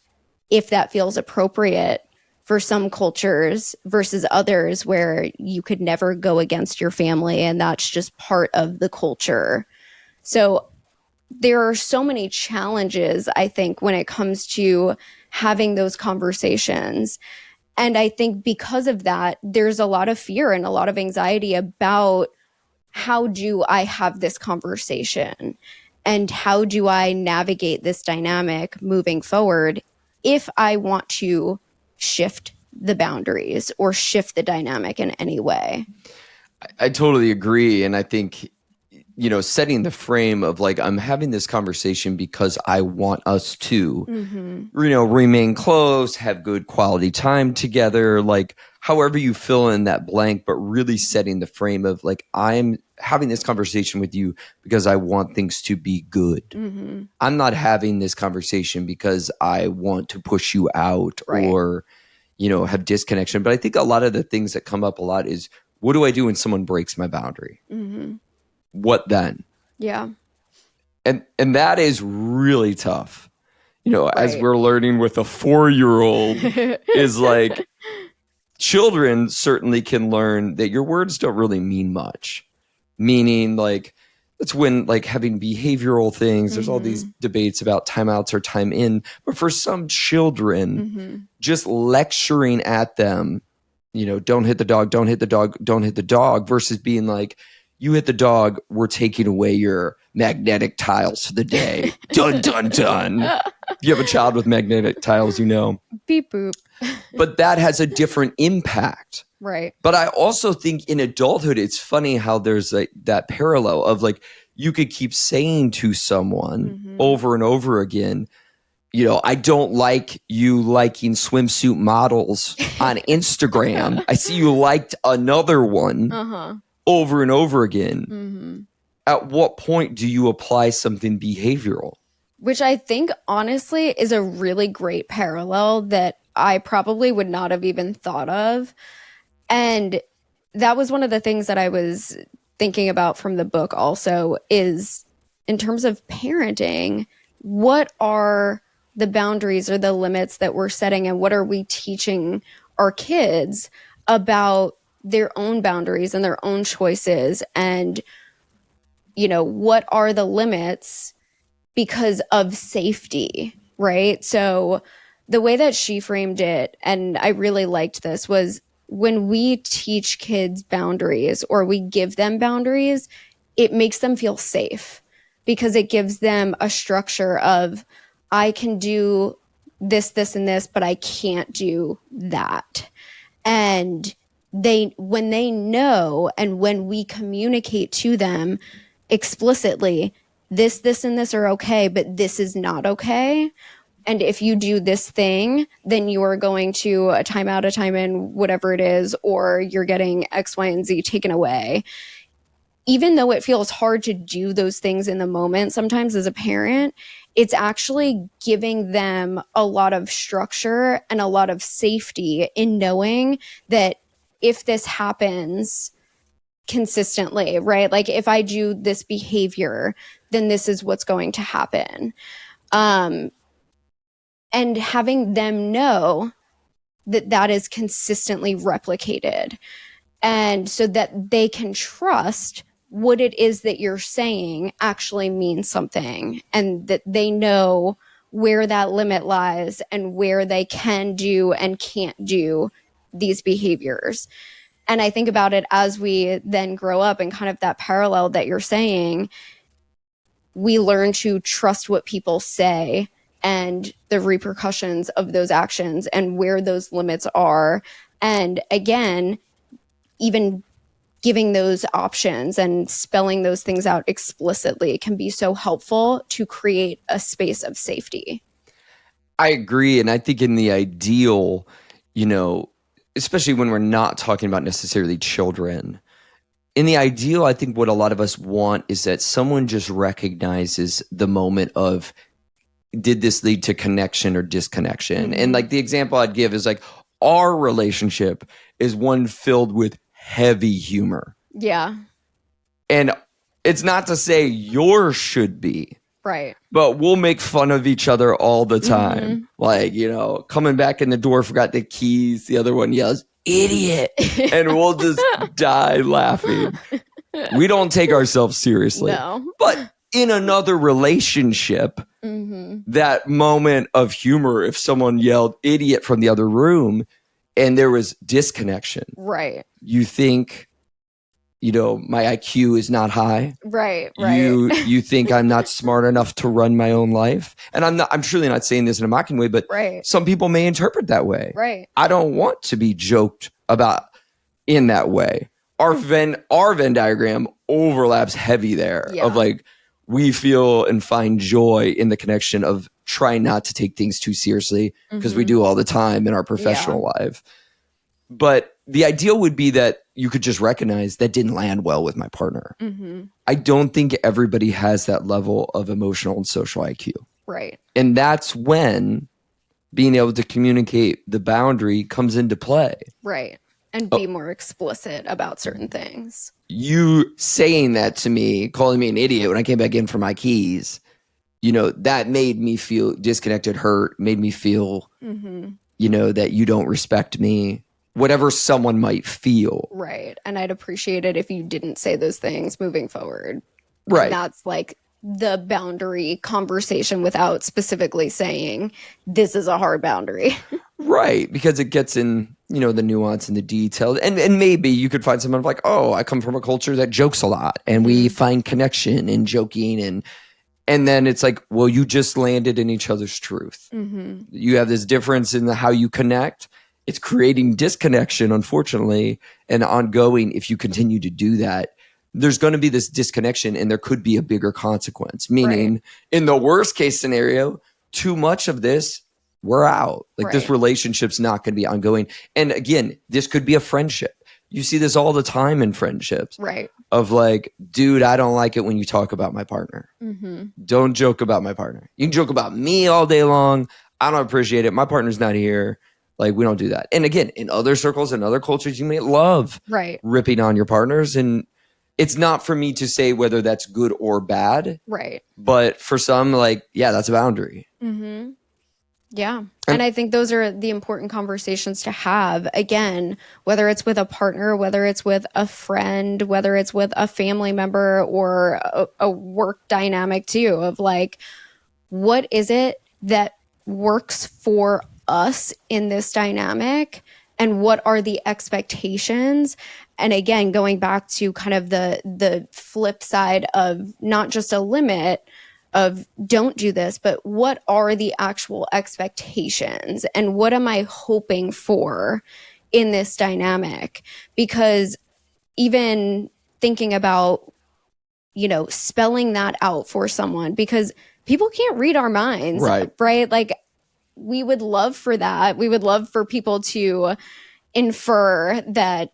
B: if that feels appropriate for some cultures versus others where you could never go against your family and that's just part of the culture. So there are so many challenges, I think, when it comes to having those conversations. And I think because of that, there's a lot of fear and a lot of anxiety about how do I have this conversation and how do I navigate this dynamic moving forward if I want to shift the boundaries or shift the dynamic in any way.
A: I totally agree. And I think, setting the frame of like, I'm having this conversation because I want us to, remain close, have good quality time together, like however you fill in that blank, but really setting the frame of like, I'm having this conversation with you because I want things to be good. I'm not having this conversation because I want to push you out or, have disconnection. But I think a lot of the things that come up a lot is, what do I do when someone breaks my boundary? What then?
B: Yeah.
A: And that is really tough. As we're learning with a 4-year-old is like, children certainly can learn that your words don't really mean much. Meaning like, that's when like having behavioral things, there's all these debates about timeouts or time in. But for some children, just lecturing at them, don't hit the dog, don't hit the dog, don't hit the dog, versus being like, you hit the dog, we're taking away your magnetic tiles for the day. Dun, dun, dun. If you have a child with magnetic tiles,
B: Beep boop.
A: But that has a different impact.
B: Right.
A: But I also think in adulthood, it's funny how there's that parallel of like, you could keep saying to someone over and over again, I don't like you liking swimsuit models on Instagram. I see you liked another one over and over again. At what point do you apply something behavioral?
B: Which I think honestly is a really great parallel that I probably would not have even thought of. And that was one of the things that I was thinking about from the book also, is in terms of parenting, what are the boundaries or the limits that we're setting, and what are we teaching our kids about their own boundaries and their own choices, and what are the limits because of safety, right? So the way that she framed it, and I really liked this, was when we teach kids boundaries or we give them boundaries, it makes them feel safe because it gives them a structure of, I can do this, this, and this, but I can't do that. And when they know, and when we communicate to them explicitly, this and this are okay, but this is not okay. And if you do this thing, then you are going to a timeout, a time in, whatever it is, or you're getting X, Y, and Z taken away. Even though it feels hard to do those things in the moment, sometimes as a parent, it's actually giving them a lot of structure and a lot of safety in knowing that if this happens consistently, right? Like if I do this behavior, then this is what's going to happen. And having them know that that is consistently replicated, and so that they can trust what it is that you're saying actually means something, and that they know where that limit lies and where they can do and can't do these behaviors. And I think about it as we then grow up, and kind of that parallel that you're saying, we learn to trust what people say and the repercussions of those actions and where those limits are. And again, even giving those options and spelling those things out explicitly can be so helpful to create a space of safety.
A: I agree. And I think in the ideal, especially when we're not talking about necessarily children, in the ideal, I think what a lot of us want is that someone just recognizes the moment of, did this lead to connection or disconnection?
B: Mm-hmm.
A: And like the example I'd give is like, our relationship is one filled with heavy humor.
B: Yeah.
A: And it's not to say yours should be.
B: Right.
A: But we'll make fun of each other all the time. Mm-hmm. Like, coming back in the door, forgot the keys. The other one yells, idiot. And we'll just die laughing. We don't take ourselves seriously.
B: No.
A: But in another relationship, that moment of humor, if someone yelled idiot from the other room and there was disconnection.
B: Right.
A: You think, my IQ is not high.
B: Right.
A: You think I'm not smart enough to run my own life. And I'm truly not saying this in a mocking way, but some people may interpret that way.
B: Right.
A: I don't want to be joked about in that way. Our Venn diagram overlaps heavy there of like, we feel and find joy in the connection of trying not to take things too seriously, because we do all the time in our professional life. But the ideal would be that you could just recognize that didn't land well with my partner. I don't think everybody has that level of emotional and social IQ.
B: Right.
A: And that's when being able to communicate the boundary comes into play.
B: Right. And be more explicit about certain things.
A: You saying that to me, calling me an idiot when I came back in for my keys, that made me feel disconnected, hurt, made me feel, that you don't respect me. Whatever someone might feel.
B: Right. And I'd appreciate it if you didn't say those things moving forward.
A: Right.
B: And that's like the boundary conversation without specifically saying, this is a hard boundary.
A: Right. Because it gets in, the nuance and the detail. And maybe you could find someone like, oh, I come from a culture that jokes a lot and we find connection in joking. And then it's like, well, you just landed in each other's truth. You have this difference in how you connect. It's creating disconnection, unfortunately, and ongoing. If you continue to do that, there's going to be this disconnection and there could be a bigger consequence. Meaning, in the worst case scenario, too much of this, we're out. Like this relationship's not going to be ongoing. And again, this could be a friendship. You see this all the time in friendships.
B: Right.
A: Of like, dude, I don't like it when you talk about my partner. Don't joke about my partner. You can joke about me all day long. I don't appreciate it. My partner's not here. Like, we don't do that. And again, in other circles and other cultures, you may love ripping on your partners. And it's not for me to say whether that's good or bad.
B: Right.
A: But for some, like, yeah, that's a boundary.
B: Yeah. And I think those are the important conversations to have. Again, whether it's with a partner, whether it's with a friend, whether it's with a family member or a work dynamic too, of like, what is it that works for us in this dynamic, and what are the expectations? And again, going back to kind of the flip side of not just a limit of don't do this, but what are the actual expectations and what am I hoping for in this dynamic, because even thinking about, spelling that out for someone, because people can't read our minds, right? Like, we would love for that. We would love for people to infer that,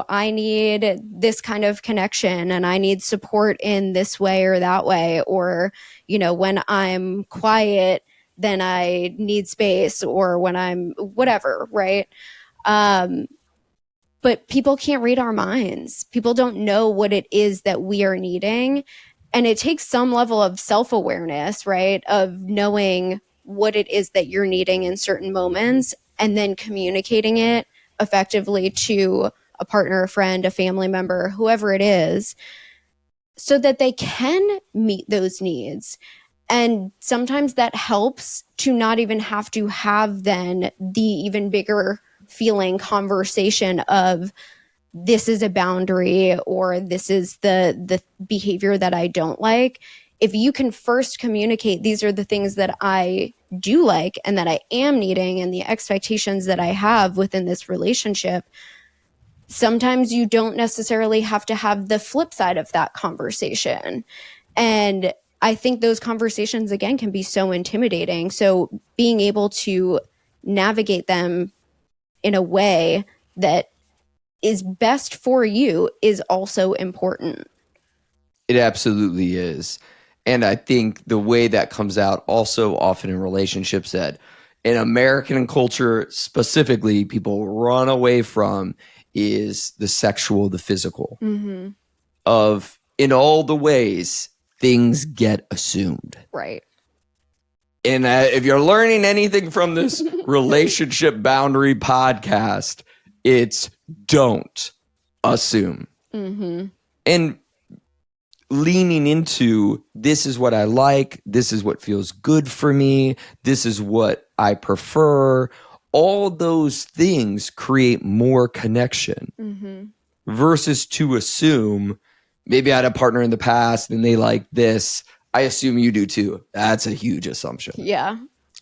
B: I need this kind of connection and I need support in this way or that way. Or, when I'm quiet, then I need space, or when I'm whatever, right? But people can't read our minds. People don't know what it is that we are needing. And it takes some level of self-awareness, right? Of knowing what it is that you're needing in certain moments, and then communicating it effectively to a partner, a friend, a family member, whoever it is, so that they can meet those needs. And sometimes that helps to not even have to have then the even bigger feeling conversation of, this is a boundary, or this is the behavior that I don't like. If you can first communicate, these are the things that I do like and that I am needing, and the expectations that I have within this relationship, sometimes you don't necessarily have to have the flip side of that conversation. And I think those conversations, again, can be so intimidating. So being able to navigate them in a way that is best for you is also important.
A: It absolutely is. And I think the way that comes out also often in relationships that in American culture specifically people run away from is the sexual, the physical. Of, in all the ways things get assumed.
B: Right.
A: And if you're learning anything from this relationship boundary podcast, it's don't assume. And leaning into, this is what I like, this is what feels good for me, this is what I prefer. All those things create more connection versus to assume, maybe I had a partner in the past and they like this, I assume you do too. That's a huge assumption.
B: Yeah.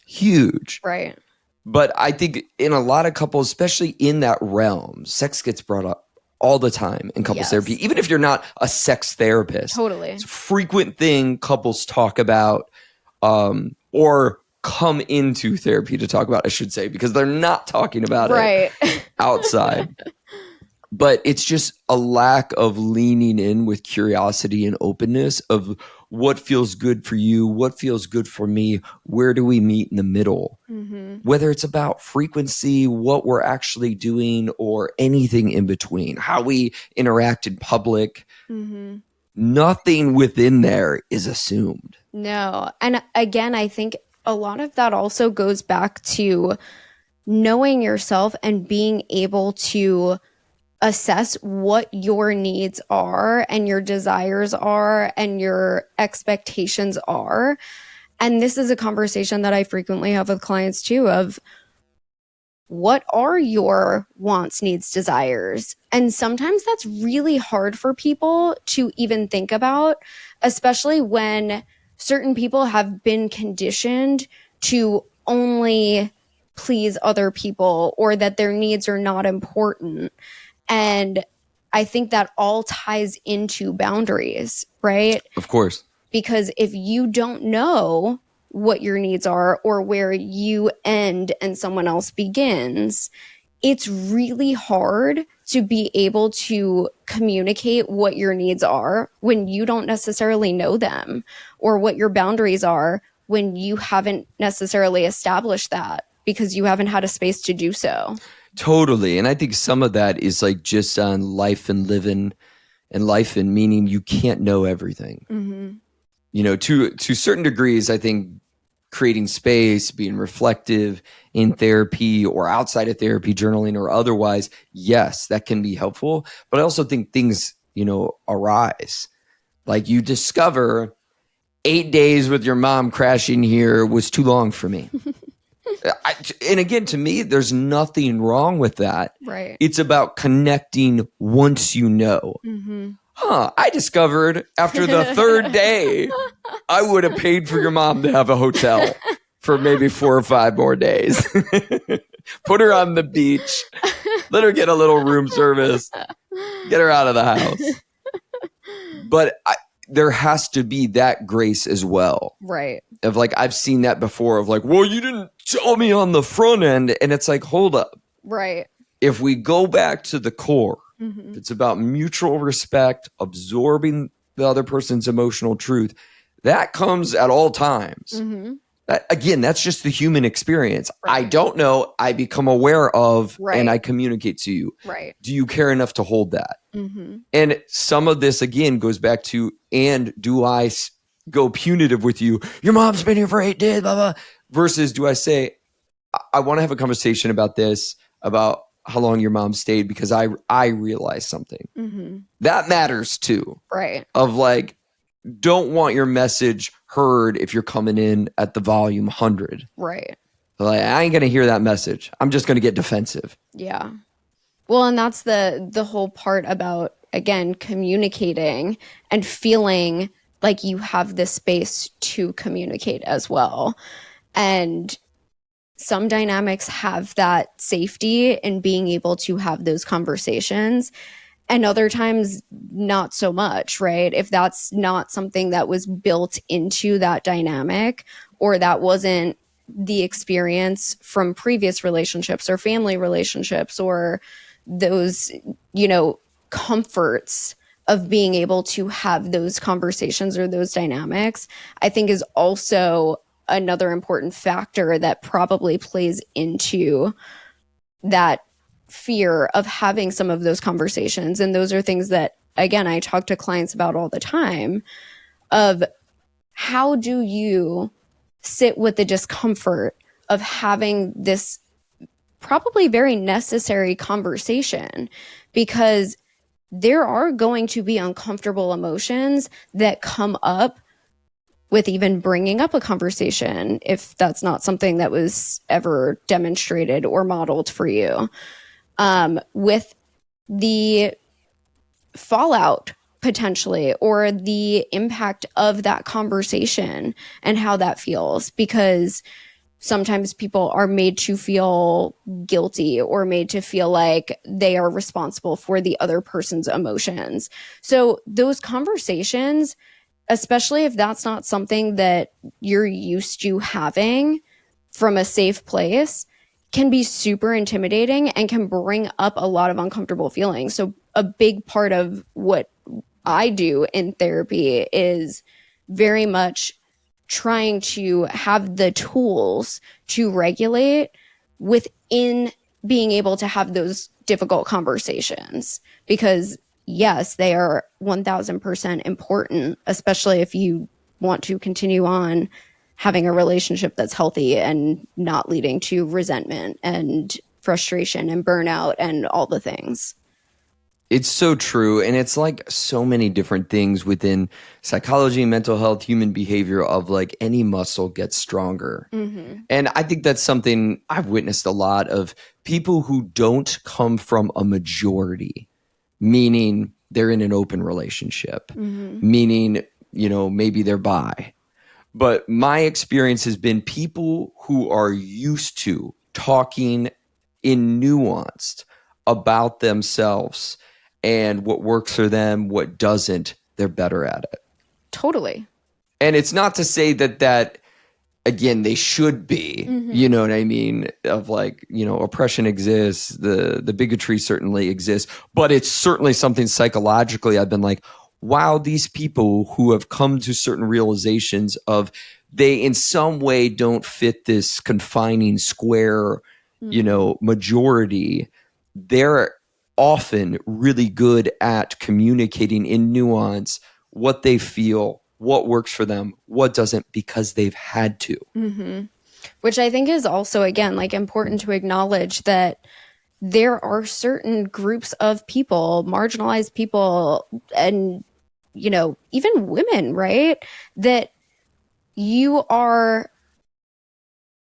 A: Huge.
B: Right.
A: But I think in a lot of couples, especially in that realm, sex gets brought up all the time in couples therapy, even if you're not a sex therapist.
B: Totally.
A: It's a frequent thing couples talk about, or come into therapy to talk about, I should say, because they're not talking about it outside. But it's just a lack of leaning in with curiosity and openness of what feels good for you, what feels good for me, where do we meet in the middle? Whether it's about frequency, what we're actually doing, or anything in between, how we interact in public. Nothing within there is assumed.
B: No. And again, I think a lot of that also goes back to knowing yourself and being able to assess what your needs are and your desires are and your expectations are. And this is a conversation that I frequently have with clients too, of what are your wants, needs, desires? And sometimes that's really hard for people to even think about, especially when certain people have been conditioned to only please other people, or that their needs are not important. And I think that all ties into boundaries, right?
A: Of course.
B: Because if you don't know what your needs are, or where you end and someone else begins, it's really hard to be able to communicate what your needs are when you don't necessarily know them, or what your boundaries are when you haven't necessarily established that because you haven't had a space to do so.
A: Totally. And I think some of that is like just on life and living, and life and meaning you can't know everything. You know, to certain degrees, I think creating space, being reflective in therapy or outside of therapy, journaling or otherwise, yes, that can be helpful. But I also think things, arise. Like you discover 8 days with your mom crashing here was too long for me. And again, to me, there's nothing wrong with that.
B: Right.
A: It's about connecting once you know. I discovered after the third day, I would have paid for your mom to have a hotel for maybe 4 or 5 more days. Put her on the beach. Let her get a little room service. Get her out of the house. But there has to be that grace as well.
B: Right.
A: Of like, I've seen that before of like, well, you didn't tell me on the front end. And it's like, hold up.
B: Right.
A: If we go back to the core,
B: Mm-hmm.
A: it's about mutual respect, absorbing the other person's emotional truth. That comes at all times.
B: Mm-hmm.
A: Again, that's just the human experience. Right. I don't know. I become aware of, and I communicate to you.
B: Right.
A: Do you care enough to hold that?
B: Mm-hmm.
A: And some of this, again, goes back to, and do I go punitive with you? Your mom's been here for 8 days, blah, blah. Versus do I say, I want to have a conversation about this, about how long your mom stayed, because I realized something. Mm-hmm. That matters too.
B: Right.
A: Of like, don't want your message heard if you're coming in at the volume 100.
B: Right.
A: Like, I ain't going to hear that message. I'm just going to get defensive.
B: Yeah. Well, and that's the whole part about, again, communicating and feeling like you have the space to communicate as well. And some dynamics have that safety in being able to have those conversations, and other times not so much, right? If that's not something that was built into that dynamic, or that wasn't the experience from previous relationships or family relationships, or those, comforts of being able to have those conversations or those dynamics, I think is also another important factor that probably plays into that fear of having some of those conversations. And those are things that, again, I talk to clients about all the time, of how do you sit with the discomfort of having this probably very necessary conversation, because there are going to be uncomfortable emotions that come up with even bringing up a conversation, if that's not something that was ever demonstrated or modeled for you, with the fallout potentially, or the impact of that conversation and how that feels, because sometimes people are made to feel guilty or made to feel like they are responsible for the other person's emotions. So those conversations, especially if that's not something that you're used to having from a safe place, can be super intimidating and can bring up a lot of uncomfortable feelings. So a big part of what I do in therapy is very much trying to have the tools to regulate within being able to have those difficult conversations, because yes, they are 1000% important, especially if you want to continue on having a relationship that's healthy and not leading to resentment and frustration and burnout and all the things.
A: It's so true. And it's like so many different things within psychology, mental health, human behavior, of like any muscle gets stronger. Mm-hmm. And I think that's something I've witnessed a lot of people who don't come from a majority, meaning they're in an open relationship, mm-hmm. meaning, maybe they're bi. But my experience has been people who are used to talking in nuanced about themselves and what works for them, what doesn't, they're better at it.
B: Totally.
A: And it's not to say that again, they should be, mm-hmm. you know what I mean? Of like, oppression exists, the bigotry certainly exists, but it's certainly something psychologically I've been like, wow, these people who have come to certain realizations of they in some way don't fit this confining square, mm-hmm. Majority, they're often really good at communicating in nuance what they feel, what works for them, what doesn't, because they've had to.
B: Mm-hmm. Which I think is also, again, like important to acknowledge that there are certain groups of people, marginalized people, and, even women, right? That you are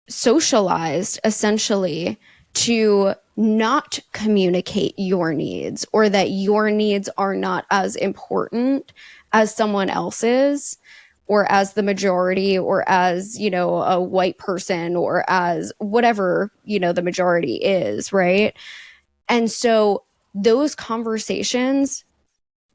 B: socialized essentially to not communicate your needs, or that your needs are not as important as someone else's, or as the majority, or as, a white person, or as whatever, the majority is, right? And so those conversations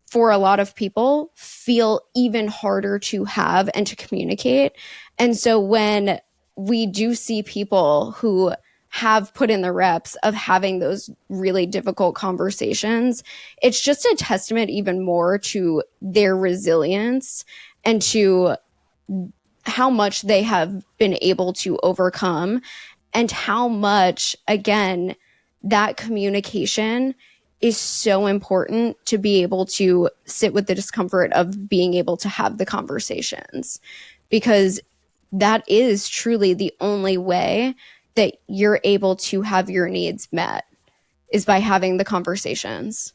B: for a lot of people feel even harder to have and to communicate. And so when we do see people who have put in the reps of having those really difficult conversations, it's just a testament even more to their resilience and to how much they have been able to overcome, and how much, again, that communication is so important to be able to sit with the discomfort of being able to have the conversations, because that is truly the only way that you're able to have your needs met, is by having the conversations.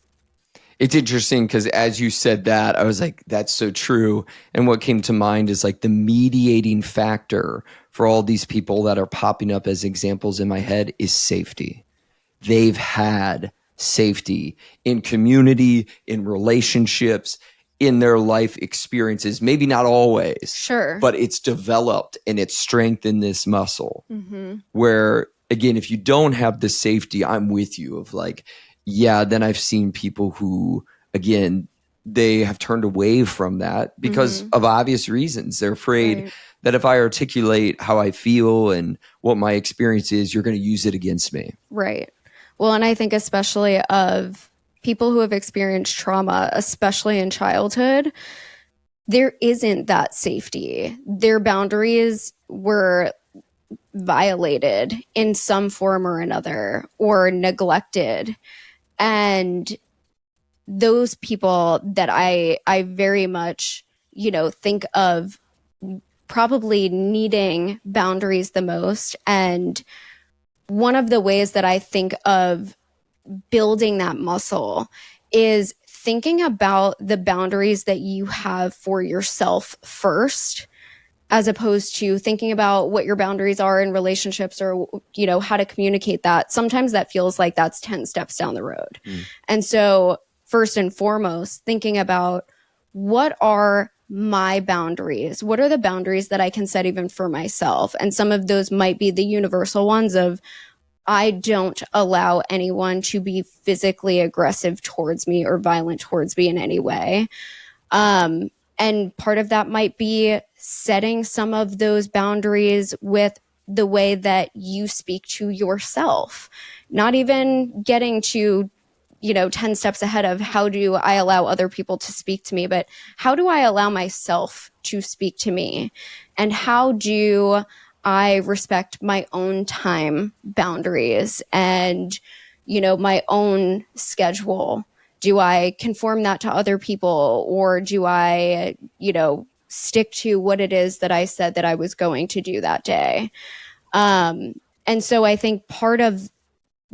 A: It's interesting because as you said that, I was like, that's so true. And what came to mind is like the mediating factor for all these people that are popping up as examples in my head is safety. They've had safety in community, in relationships, in their life experiences. Maybe not always,
B: Sure,
A: but it's developed and it's strengthened this muscle. Where, again, if you don't have the safety, I'm with you of like, yeah, then I've seen people who, again, they have turned away from that because of obvious reasons. They're afraid that if I articulate how I feel and what my experience is, you're going to use it against me.
B: Right. Well, and I think especially of people who have experienced trauma, especially in childhood, there isn't that safety. Their boundaries were violated in some form or another, or neglected. And those people that I very much, think of probably needing boundaries the most. And one of the ways that I think of building that muscle is thinking about the boundaries that you have for yourself first, as opposed to thinking about what your boundaries are in relationships, or, how to communicate that. Sometimes that feels like that's 10 steps down the road. And so first and foremost, thinking about, what are my boundaries? What are the boundaries that I can set even for myself? And some of those might be the universal ones of, I don't allow anyone to be physically aggressive towards me or violent towards me in any way. And part of that might be setting some of those boundaries with the way that you speak to yourself, not even getting to, 10 steps ahead of how do I allow other people to speak to me, but how do I allow myself to speak to me? And how do I respect my own time boundaries and, my own schedule? Do I conform that to other people, or do I, stick to what it is that I said that I was going to do that day? And so I think part of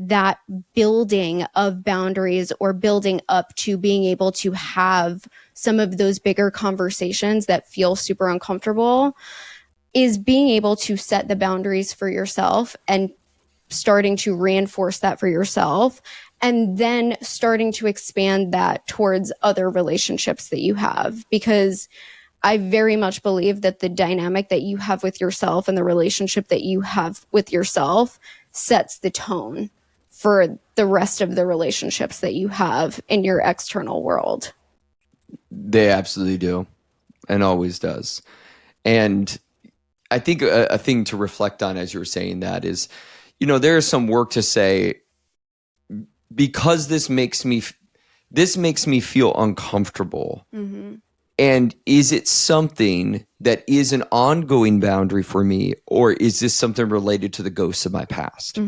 B: that building of boundaries, or building up to being able to have some of those bigger conversations that feel super uncomfortable, is being able to set the boundaries for yourself and starting to reinforce that for yourself, and then starting to expand that towards other relationships that you have. Because I very much believe that the dynamic that you have with yourself and the relationship that you have with yourself sets the tone for the rest of the relationships that you have in your external world.
A: They absolutely do, and always does. And I think a thing to reflect on as you were saying that is, there is some work to say, because this makes me feel uncomfortable. And is it something that is an ongoing boundary for me, or is this something related to the ghosts of my past?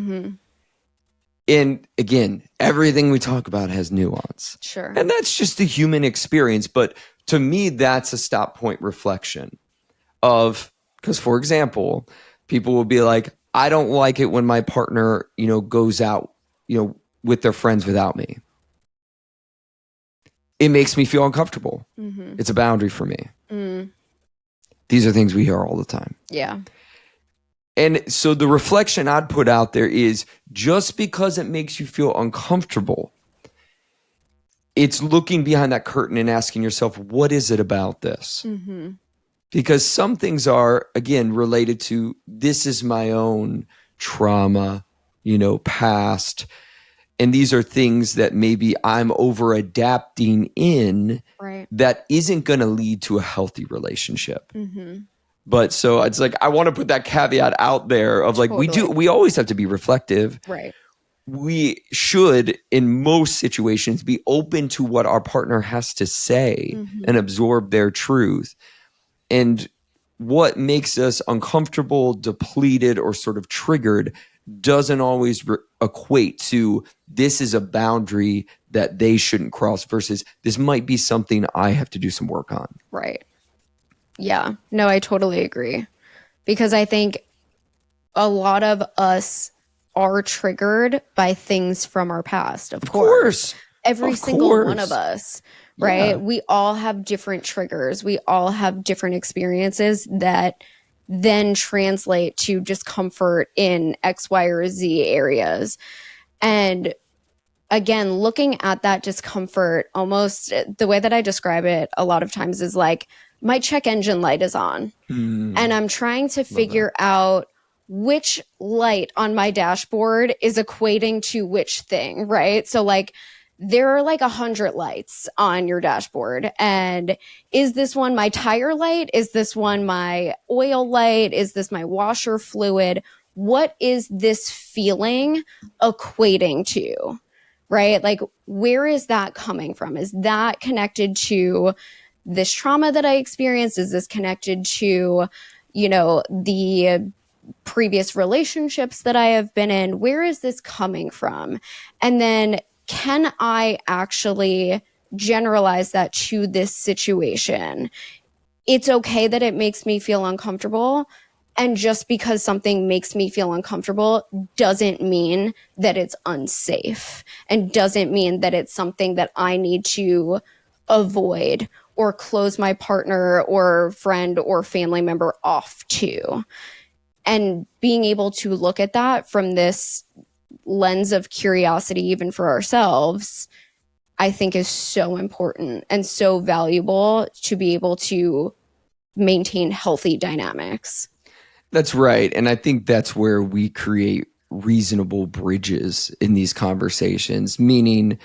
A: And again, everything we talk about has nuance.
B: Sure.
A: And that's just the human experience. But to me, that's a stop point reflection of, because, for example, people will be like, I don't like it when my partner, goes out, with their friends without me. It makes me feel uncomfortable. It's a boundary for me. These are things we hear all the time.
B: Yeah.
A: And so the reflection I'd put out there is, just because it makes you feel uncomfortable, it's looking behind that curtain and asking yourself, what is it about this? Because some things are, again, related to, this is my own trauma, past. And these are things that maybe I'm over adapting in that isn't going to lead to a healthy relationship. But so it's like, I want to put that caveat out there of like, we always have to be reflective.
B: Right.
A: We should, in most situations, be open to what our partner has to say and absorb their truth. And what makes us uncomfortable, depleted, or sort of triggered doesn't always equate to this is a boundary that they shouldn't cross versus this might be something I have to do some work on.
B: Right. Yeah. No, I totally agree. Because I think a lot of us are triggered by things from our past, of course. Every single one of us, right? Yeah. We all have different triggers. We all have different experiences that then translate to discomfort in X, Y, or Z areas. And again, looking at that discomfort, almost the way that I describe it a lot of times is like, my check engine light is on. And I'm trying to figure out which light on my dashboard is equating to which thing, right? So like, there are like 100 lights on your dashboard. And is this one my tire light? Is this one my oil light? Is this my washer fluid? What is this feeling equating to, right? Like, where is that coming from? Is that connected to this trauma that I experienced? Is this connected to, you know, the previous relationships that I have been in? Where is this coming from? And then can I actually generalize that to this situation? It's okay that it makes me feel uncomfortable. And just because something makes me feel uncomfortable doesn't mean that it's unsafe and doesn't mean that it's something that I need to avoid or close my partner or friend or family member off to. And being able to look at that from this lens of curiosity, even for ourselves, I think is so important and so valuable to be able to maintain healthy dynamics.
A: That's right. And I think that's where we create reasonable bridges in these conversations, meaning,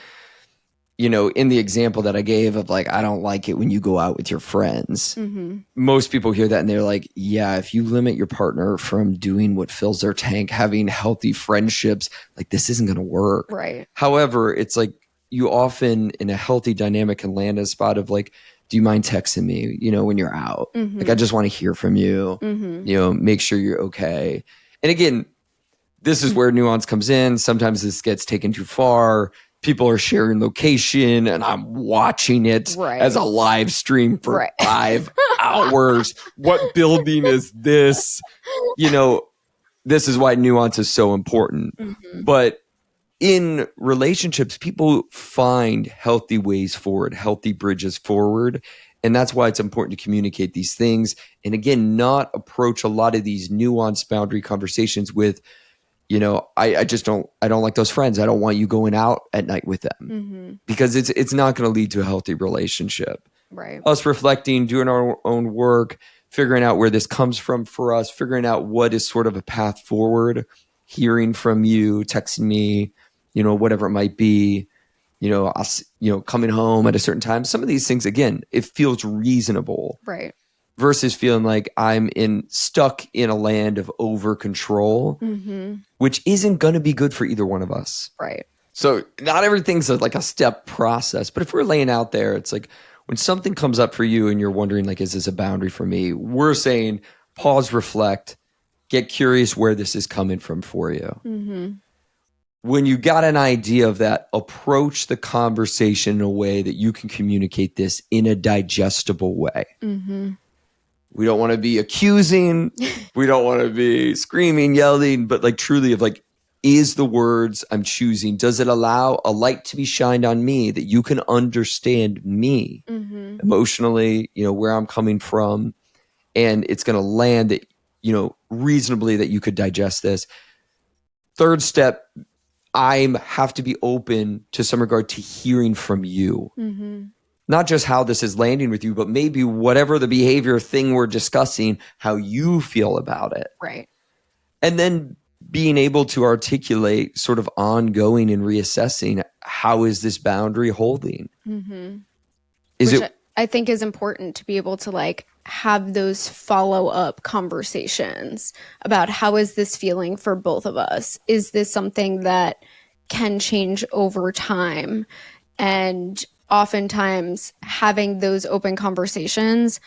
A: you know, in the example that I gave of like, I don't like it when you go out with your friends. Most people hear that and they're like, yeah, if you limit your partner from doing what fills their tank, having healthy friendships, like this isn't going to work.
B: Right.
A: However, it's like you often in a healthy dynamic can land in a spot of like, do you mind texting me, you know, when you're out? Like, I just want to hear from you, you know, make sure you're okay. And again, this is where nuance comes in. Sometimes this gets taken too far. People are sharing location and I'm watching it as a live stream for 5 hours. What building is this? You know, this is why nuance is so important. But in relationships, people find healthy ways forward, healthy bridges forward. And that's why it's important to communicate these things. And again, not approach a lot of these nuanced boundary conversations with, you know, I don't like those friends. I don't want you going out at night with them because it's not going to lead to a healthy relationship.
B: Right.
A: Us reflecting, doing our own work, figuring out where this comes from for us, figuring out what is sort of a path forward, hearing from you, texting me, you know, whatever it might be, you know, us, you know, coming home at a certain time. Some of these things, again, it feels reasonable.
B: Right.
A: Versus feeling like I'm stuck in a land of over control, which isn't going to be good for either one of us.
B: Right.
A: So not everything's like a step process, but if we're laying out there, it's like when something comes up for you and you're wondering like, is this a boundary for me? We're saying pause, reflect, get curious where this is coming from for you. When you got an idea of that, approach the conversation in a way that you can communicate this in a digestible way. We don't want to be accusing. We don't want to be screaming, yelling, but like truly of like, is the words I'm choosing, does it allow a light to be shined on me that you can understand me emotionally, you know, where I'm coming from, and it's going to land that, you know, reasonably that you could digest this. Third step, I have to be open to some regard to hearing from you. Not just how this is landing with you, but maybe whatever the behavior thing we're discussing, how you feel about it.
B: Right.
A: And then being able to articulate sort of ongoing and reassessing, how is this boundary holding?
B: Which I think is important to be able to like have those follow-up conversations about how is this feeling for both of us? Is this something that can change over time? And oftentimes having those open conversations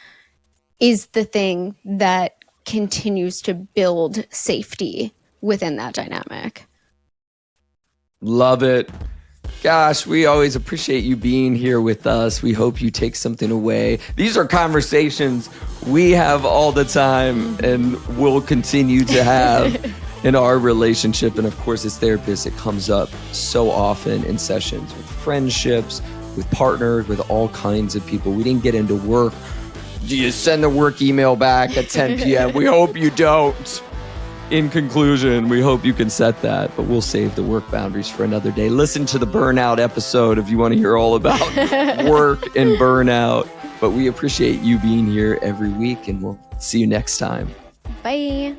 B: is the thing that continues to build safety within that dynamic.
A: Love it. Gosh, we always appreciate you being here with us. We hope you take something away. These are conversations we have all the time and will continue to have in our relationship. And of course, as therapists, it comes up so often in sessions with friendships, with partners, with all kinds of people. We didn't get into work. Do you send the work email back at 10 p.m.? We hope you don't. In conclusion, we hope you can set that, but we'll save the work boundaries for another day. Listen to the burnout episode if you want to hear all about work and burnout. But we appreciate you being here every week, and we'll see you next time.
B: Bye.